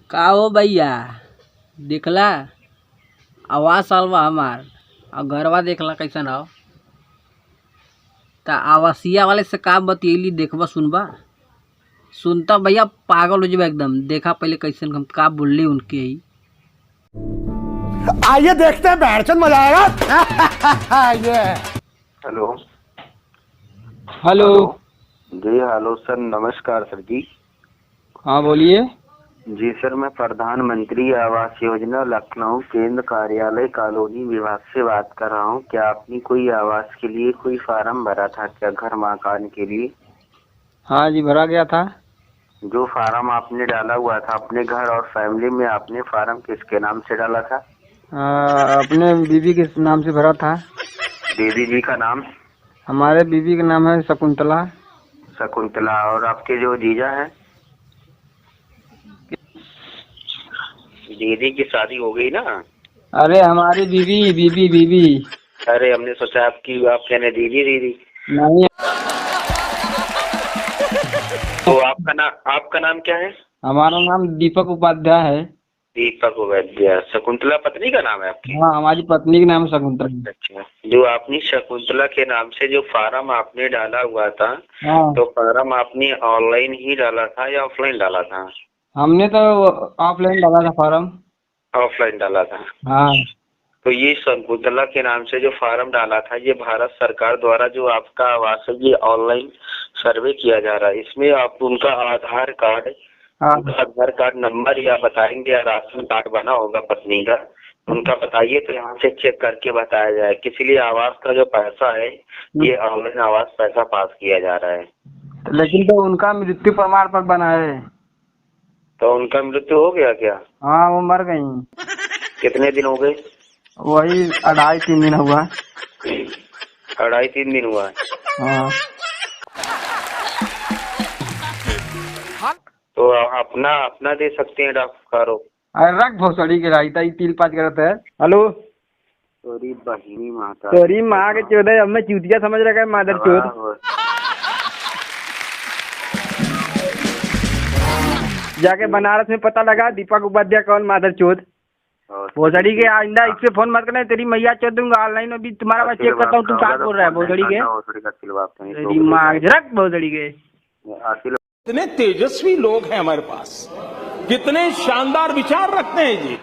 का हो भैया देखला आवाज सालवा हमार और घरवा देखला कैसन हो ता आवासिया वाले से का बतियली देखबा सुनबा सुनता भैया पागल हो जाबा एकदम। देखा पहले कैसन हम का बोलली उनके ही। आइए देखते हैं बैठचंद मजा आएगा। ये हेलो हेलो। जी हेलो सर, नमस्कार सर जी। हाँ बोलिए। जी सर, मैं प्रधानमंत्री आवास योजना लखनऊ केंद्र कार्यालय कॉलोनी विभाग से बात कर रहा हूँ। क्या आपने कोई आवास के लिए कोई फार्म भरा था क्या, घर मकान के लिए? हाँ जी भरा गया था। जो फार्म आपने डाला हुआ था अपने घर और फैमिली में, आपने फार्म किसके नाम से डाला था? अपने बीबी के नाम से भरा था। दीदी जी का नाम? हमारे बीबी का नाम है शकुंतला। शकुंतला। और आपके जो जीजा है, दीदी की शादी हो गई ना? अरे हमारी बीबी बीबी बीबी। अरे हमने सोचा आपकी, आप कहने दीदी दीदी। नहीं। तो आपका नाम क्या है? हमारा नाम दीपक उपाध्याय है। दीपक उपाध्याय। शकुंतला पत्नी का नाम है आपकी? हाँ हमारी पत्नी का नाम शकुंतला। अच्छा, जो आपने शकुंतला के नाम से जो फार्म आपने डाला हुआ था, हाँ तो फार्म आपने ऑनलाइन ही डाला था या ऑफलाइन डाला था? हमने तो ऑफलाइन डाला था फार्म। ऑफलाइन डाला था। हाँ। तो ये शकुंतला के नाम से जो फार्म डाला था, ये भारत सरकार द्वारा जो आपका आवास है ये ऑनलाइन सर्वे किया जा रहा है। इसमें आप उनका आधार कार्ड, हाँ उनका आधार कार्ड नंबर या बताएंगे, या राशन कार्ड बना होगा पत्नी का, उनका बताइए तो यहाँ से चेक करके बताया जाए। किसी आवास का जो पैसा है ये ऑनलाइन आवास पैसा पास किया जा रहा है। लेकिन तो उनका मृत्यु प्रमाण पत्र बना है। तो उनका मृत्यु हो गया क्या? हाँ वो मर गई। कितने दिन हो गए? वही 2.5-3 दिन हुआ। 2.5-3 दिन हुआ है। हाँ। तो अपना अपना दे सकते हैं डॉक्टर कारो। अरे रख भोसड़ी के राइता ही 3-5 करते है। हेलो। सॉरी बहिनी माता। सॉरी माँ के चौदह, अब मैं चूतिया समझ रखा है मादर चौथ। जाके बनारस में पता लगा दीपक उपाध्याय कौन मादर चौथ। भोसड़ी के आइंदा इससे फोन मत करना, तेरी मैया चौथ दूंगा। ऑनलाइन अभी तुम्हारा मैं चेक करता हूँ, तुम क्या बोल रहा है भोसड़ी के। तेरी माँ रख भोसड़ी के। कितने तेजस्वी लोग हैं हमारे पास, कितने शानदार विचार रखते हैं जी।